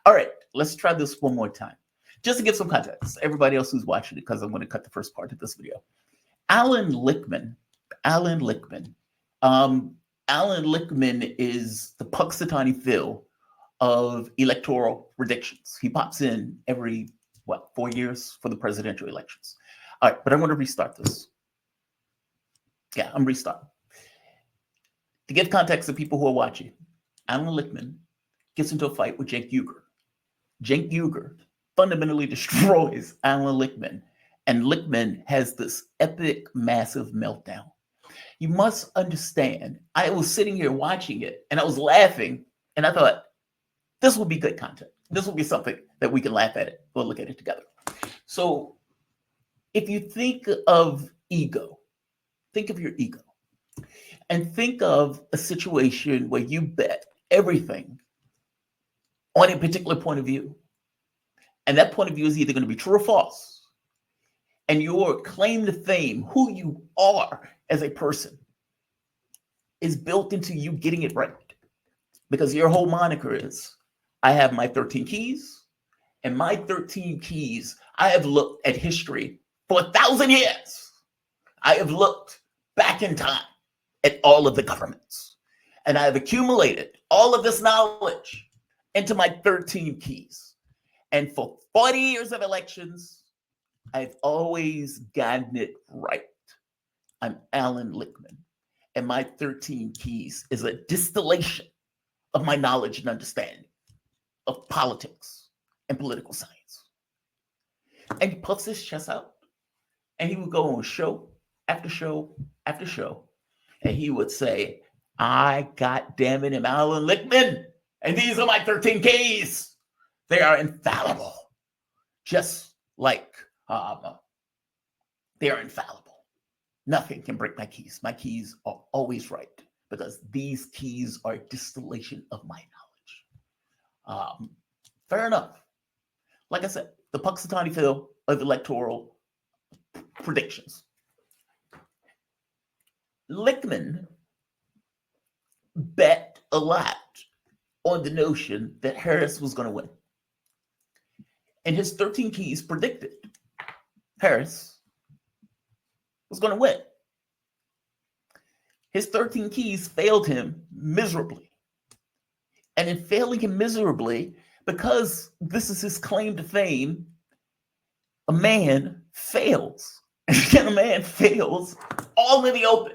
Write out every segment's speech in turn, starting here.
All right, let's try this one more time. Just to give some context, everybody else who's watching it, because I'm going to cut the first part of this video. Alan Lichtman, Alan Lichtman, um, Alan Lichtman is the Puxatawny Phil of electoral predictions. He pops in every, 4 years for the presidential elections. All right, but I'm going to restart this. Yeah, I'm restarting. To give context to people who are watching, Alan Lichtman gets into a fight with Cenk Uygur. Cenk Uygur fundamentally destroys Alan Lichtman, and Lichtman has this epic, massive meltdown. You must understand, I was sitting here watching it, and I was laughing, and I thought, this will be good content. This will be something that we can laugh at it. We'll look at it together. So if you think of ego, think of your ego, and think of a situation where you bet everything on a particular point of view. And that point of view is either going to be true or false. And your claim to fame, who you are as a person, is built into you getting it right. Because your whole moniker is, I have my 13 keys, and my 13 keys, I have looked at history for 1,000 years. I have looked back in time at all of the governments, and I have accumulated all of this knowledge into my 13 keys. And for 40 years of elections, I've always gotten it right. I'm Alan Lichtman, and my 13 keys is a distillation of my knowledge and understanding of politics and political science. And he puffs his chest out, and he would go on show after show after show, and he would say, I goddamn it am Alan Lichtman, and these are my 13 keys. They are infallible, just like they are infallible. Nothing can break my keys. My keys are always right because these keys are a distillation of my knowledge. Fair enough. Like I said, the Puxatawny Phil of electoral predictions. Lichtman bet a lot on the notion that Harris was going to win. And his 13 keys predicted Harris was going to win. His 13 keys failed him miserably. And in failing him miserably, because this is his claim to fame, a man fails. And a man fails all in the open.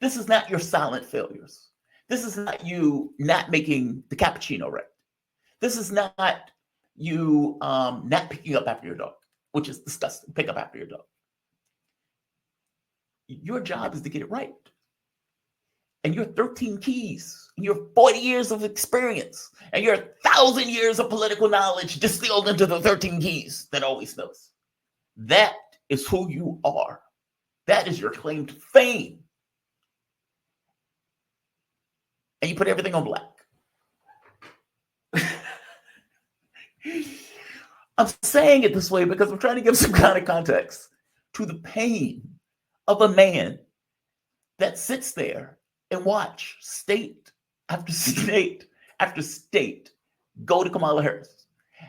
This is not your silent failures. This is not you not making the cappuccino right. This is not you not picking up after your dog, which is disgusting. Pick up after your dog. Your job is to get it right. And your 13 keys, and your 40 years of experience, and your 1,000 years of political knowledge distilled into the 13 keys that always knows. That is who you are. That is your claim to fame. And you put everything on black. I'm saying it this way because I'm trying to give some kind of context to the pain of a man that sits there and watch state after state after state go to Kamala Harris,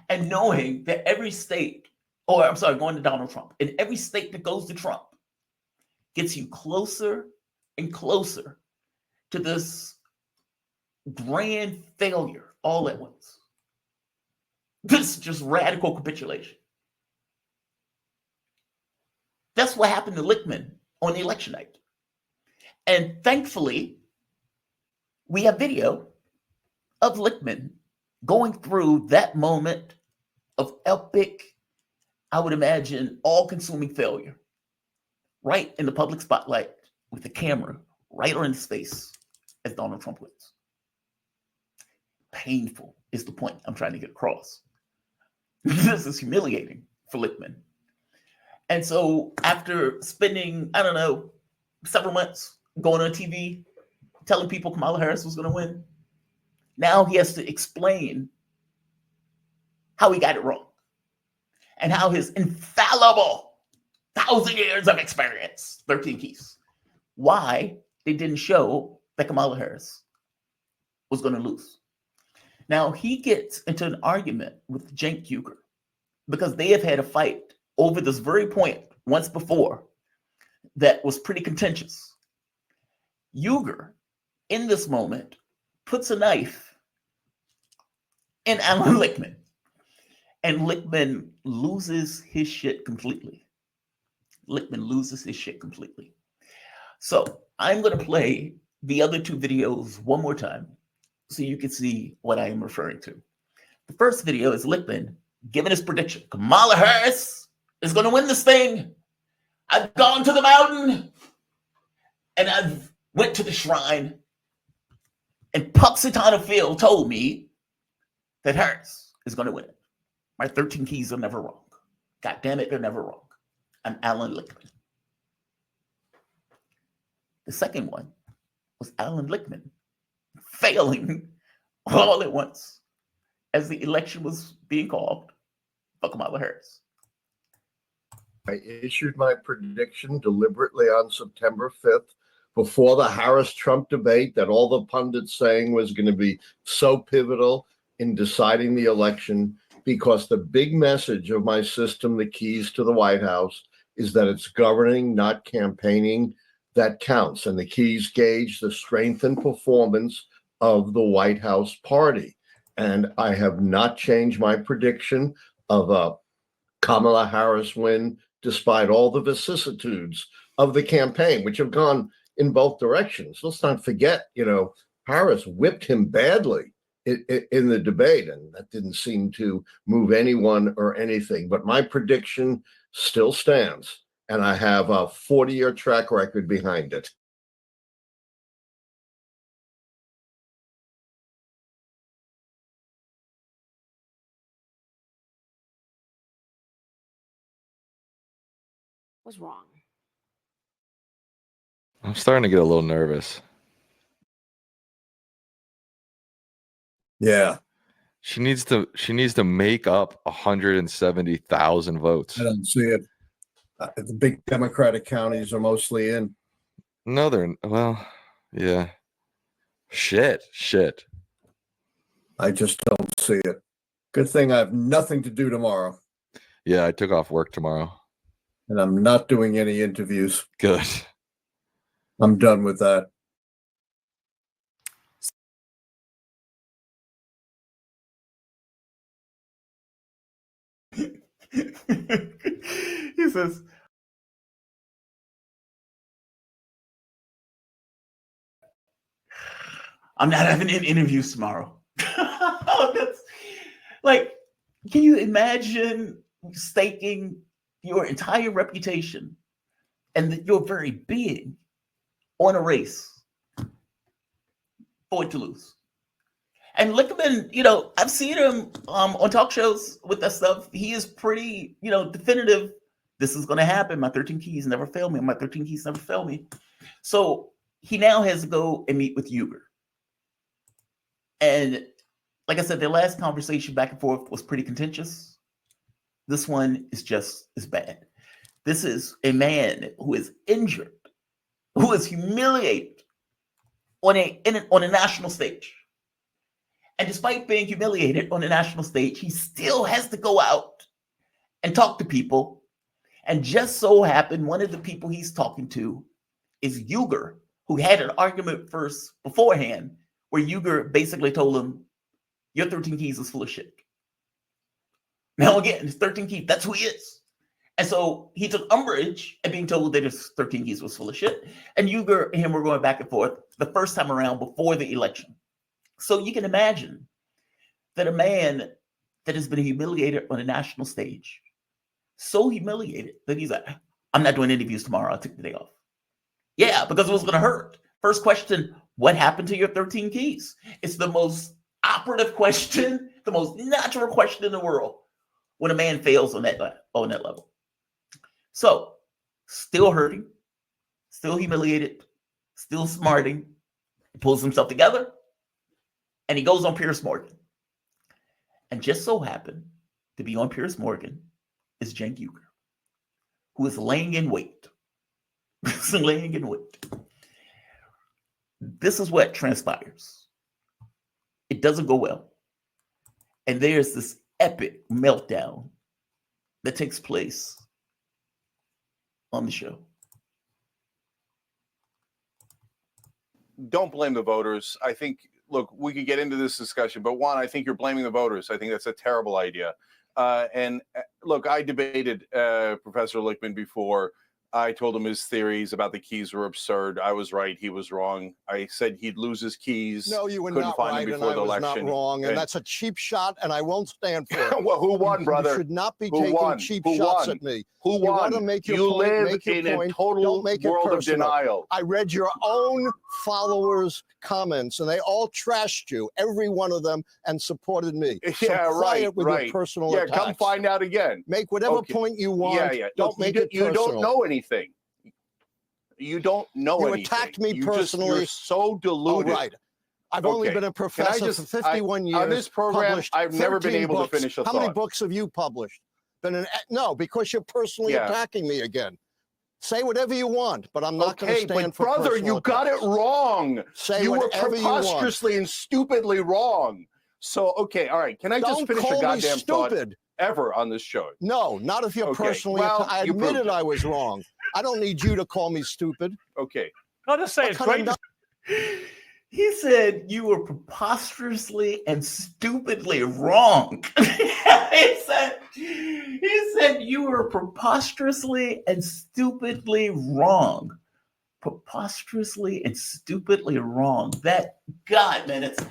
and knowing that every state, going to Donald Trump, and every state that goes to Trump gets you closer and closer to this grand failure all at once. This is just radical capitulation. That's what happened to Lichtman on election night. And thankfully, we have video of Lichtman going through that moment of epic, I would imagine, all-consuming failure, right in the public spotlight with the camera right on his face as Donald Trump wins. Painful is the point I'm trying to get across. This is humiliating for Lichtman. And so after spending, several months going on TV, telling people Kamala Harris was going to win, now he has to explain how he got it wrong and how his infallible 1,000 years of experience, 13 keys, why they didn't show that Kamala Harris was going to lose. Now he gets into an argument with Cenk Uygur because they have had a fight over this very point once before that was pretty contentious. Uygur, in this moment, puts a knife in Alan Lichtman, and Lichtman loses his shit completely. Lichtman loses his shit completely. So I'm going to play the other two videos one more time so you can see what I am referring to. The first video is Lichtman giving his prediction. Kamala Harris is going to win this thing. I've gone to the mountain and I've went to the shrine, and Puxatana Phil told me that Harris is going to win it. My 13 keys are never wrong. God damn it, they're never wrong. I'm Alan Lichtman. The second one was Alan Lichtman failing all at once as the election was being called for Kamala Harris. I issued my prediction deliberately on September 5th before the Harris-Trump debate that all the pundits saying was going to be so pivotal in deciding the election, because the big message of my system, the keys to the White House, is that it's governing, not campaigning, that counts. And the keys gauge the strength and performance of the White House party. And I have not changed my prediction of a Kamala Harris win, despite all the vicissitudes of the campaign, which have gone in both directions. Let's not forget, Harris whipped him badly in the debate, and that didn't seem to move anyone or anything. But my prediction still stands, and I have a 40-year track record behind it. Was wrong. I'm starting to get a little nervous. Yeah. She needs to make up 170,000 votes. I don't see it. The big Democratic counties are mostly in. No, yeah. Shit. I just don't see it. Good thing I have nothing to do tomorrow. Yeah, I took off work tomorrow. And I'm not doing any interviews. Good. I'm done with that. He says, I'm not having any interviews tomorrow. That's, like, can you imagine staking your entire reputation and your very being on a race for it to lose? And Lichtman, I've seen him on talk shows with that stuff. He is pretty, definitive. This is going to happen. My 13 keys never fail me. My 13 keys never fail me. So he now has to go and meet with Uygur. And like I said, their last conversation back and forth was pretty contentious. This one is just as bad. This is a man who is injured, who is humiliated on a national stage. And despite being humiliated on a national stage, he still has to go out and talk to people. And just so happened, one of the people he's talking to is Uygur, who had an argument first beforehand, where Uygur basically told him, your 13 keys is full of shit. Now again, his 13 keys, that's who he is. And so he took umbrage at being told that his 13 keys was full of shit. And Uygur and him were going back and forth the first time around before the election. So you can imagine that a man that has been humiliated on a national stage, so humiliated that he's like, I'm not doing interviews tomorrow. I'll take the day off. Yeah, because it was going to hurt. First question, what happened to your 13 keys? It's the most operative question, the most natural question in the world when a man fails on that level. So, still hurting, still humiliated, still smarting, he pulls himself together, and he goes on Piers Morgan. And just so happened to be on Piers Morgan is Jen Uygur, who is laying in wait. Laying in wait. This is what transpires. It doesn't go well. And there's this epic meltdown that takes place on the show. Don't blame the voters. I think, look, we could get into this discussion, but one, I think you're blaming the voters. I think that's a terrible idea. And look, I debated Professor Lichtman before. I told him his theories about the keys were absurd. I was right. He was wrong. I said he'd lose his keys. No, you were couldn't not find right, them and before I the was election. not wrong, and that's a cheap shot, and I won't stand for it. Well, who won, brother? You should not be Who taking won? cheap Who shots won? at me. Who You won? want to make your You point, live make your in point. a total Don't make it world of personal. denial. I read your own followers' comments, and they all trashed you, every one of them, and supported me. Yeah, so quiet right, with right. your personal Yeah, attacks. come find out again. Make whatever Okay. point you want. Yeah, yeah. Don't Look, make you, it you personal. don't know anything. You don't know You anything. attacked me You personally. You're so All deluded. right. I've only Okay. been a professor for 51 years. On this program, published I've never been 13 able books. to finish a How thought. many books have you published? No, because you're personally Yeah. attacking me again. Say whatever you want, but I'm not going to Okay, stand but for brother, personal you got it attacks. wrong. Say You were whatever you want. preposterously and stupidly wrong. So, okay, all right. Can I just Don't finish call a me goddamn thought stupid. ever on this show? No, not if you're Okay, personally. well, I you proved admitted it. I was wrong. I don't need you to call me stupid. Okay. I'll just say What it's kind great. of He said you were preposterously and stupidly wrong. he said you were preposterously and stupidly wrong. Preposterously and stupidly wrong. That, God, man, it's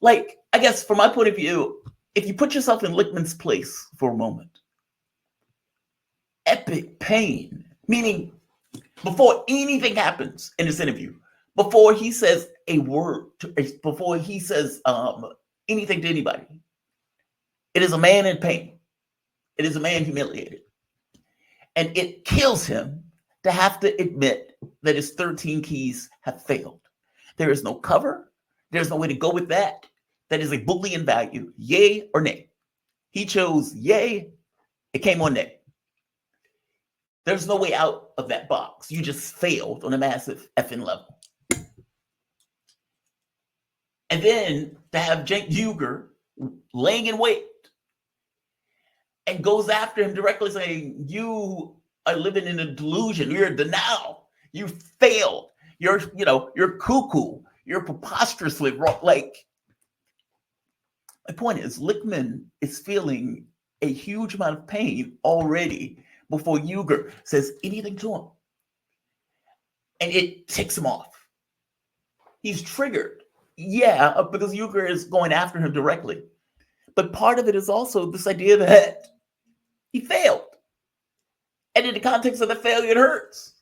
like, I guess from my point of view, if you put yourself in Lichtman's place for a moment, epic pain, meaning before anything happens in this interview, before he says a word, before he says anything to anybody, it is a man in pain. It is a man humiliated. And it kills him to have to admit that his 13 keys have failed. There is no cover. There's no way to go with that. That is a Boolean value, yay or nay. He chose yay. It came on nay. There's no way out of that box. You just failed on a massive effing level. And then to have Cenk Uygur laying in wait and goes after him directly saying, you are living in a delusion. You're in denial. You failed. You're cuckoo. You're preposterously wrong. Like, my point is, Lichtman is feeling a huge amount of pain already before Uygur says anything to him. And it ticks him off. He's triggered. Yeah, because Uygur is going after him directly. But part of it is also this idea that he failed. And in the context of the failure, it hurts.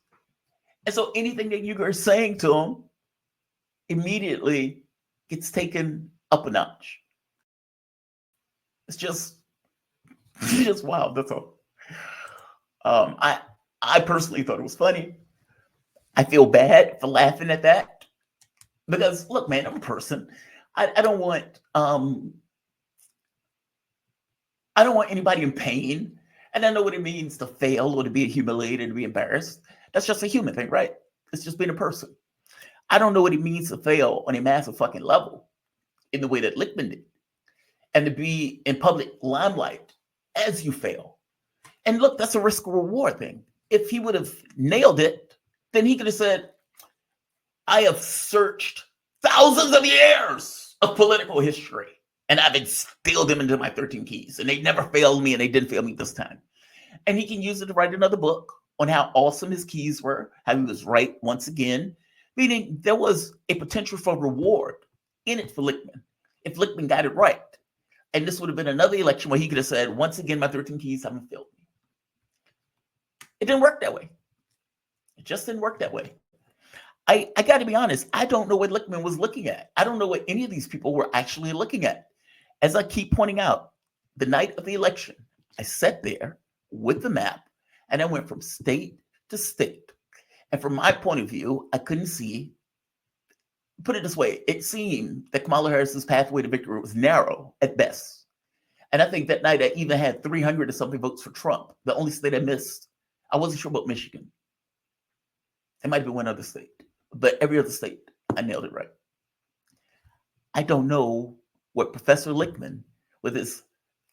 And so anything that Uygur is saying to him immediately gets taken up a notch. It's just wild. That's all. I personally thought it was funny. I feel bad for laughing at that because, look, man, I'm a person. I don't want anybody in pain, and I know what it means to fail or to be humiliated, to be embarrassed. That's just a human thing, right? It's just being a person. I don't know what it means to fail on a massive fucking level in the way that Lichtman did, and to be in public limelight as you fail. And look, that's a risk reward thing. If he would have nailed it, then he could have said, I have searched thousands of years of political history, and I've instilled them into my 13 keys, and they never failed me, and they didn't fail me this time. And he can use it to write another book on how awesome his keys were, how he was right once again, meaning there was a potential for reward in it for Lichtman if Lichtman got it right. And this would have been another election where he could have said, once again, my 13 keys haven't failed me. It didn't work that way. It just didn't work that way. I got to be honest, I don't know what Lichtman was looking at. I don't know what any of these people were actually looking at. As I keep pointing out, the night of the election, I sat there with the map and I went from state to state. And from my point of view, I couldn't see, put it this way, it seemed that Kamala Harris's pathway to victory was narrow at best. And I think that night I even had 300 or something votes for Trump. The only state I missed, I wasn't sure about Michigan. It might have been one other state, but every other state, I nailed it right. I don't know what Professor Lichtman with his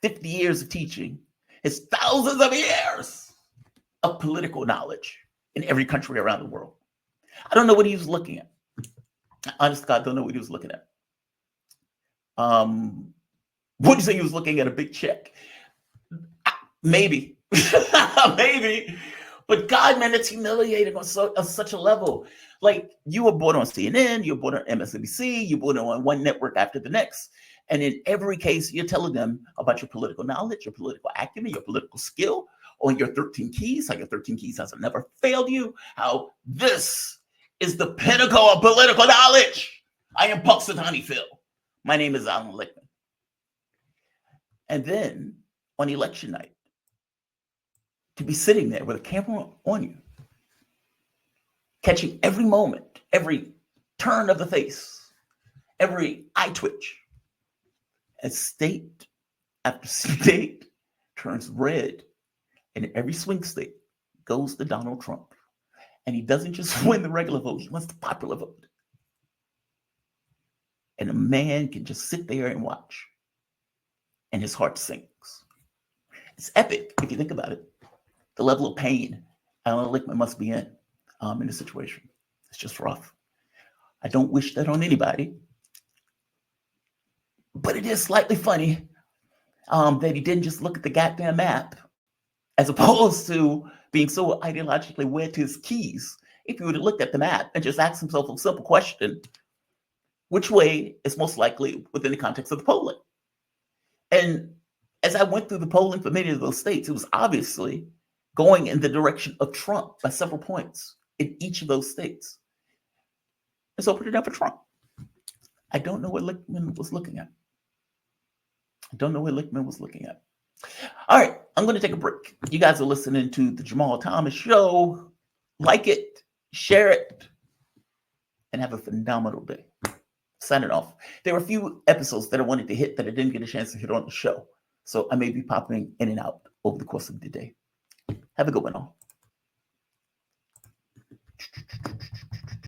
50 years of teaching, his thousands of years of political knowledge in every country around the world. I don't know what he was looking at. Honest to God, don't know what he was looking at. Would you say he was looking at a big check? Maybe. Maybe. But God, man, it's humiliating on such a level. Like, you were born on CNN, you were born on MSNBC, you were born on one network after the next. And in every case, you're telling them about your political knowledge, your political acumen, your political skill, on your 13 keys, how your 13 keys has never failed you, how this is the pinnacle of political knowledge. I am Punxsutawney Phil. My name is Alan Lichtman. And then on election night, to be sitting there with a camera on you, catching every moment, every turn of the face, every eye twitch, as state after state turns red, and every swing state goes to Donald Trump. And he doesn't just win the regular vote, he wins the popular vote. And a man can just sit there and watch, and his heart sinks. It's epic if you think about it. The level of pain Alan Lichtman must be in this situation. It's just rough. I don't wish that on anybody. But it is slightly funny that he didn't just look at the goddamn map, as opposed to being so ideologically wed to his keys. If he would have looked at the map and just asked himself a simple question, which way is most likely within the context of the polling? And as I went through the polling for many of those states, it was obviously going in the direction of Trump by several points in each of those states. And so put it down for Trump. I don't know what Lichtman was looking at. All right, I'm going to take a break. You guys are listening to the Jamal Thomas Show. Like it, share it, and have a phenomenal day. Signing off. There were a few episodes that I wanted to hit that I didn't get a chance to hit on the show. So I may be popping in and out over the course of the day. Have a good one all.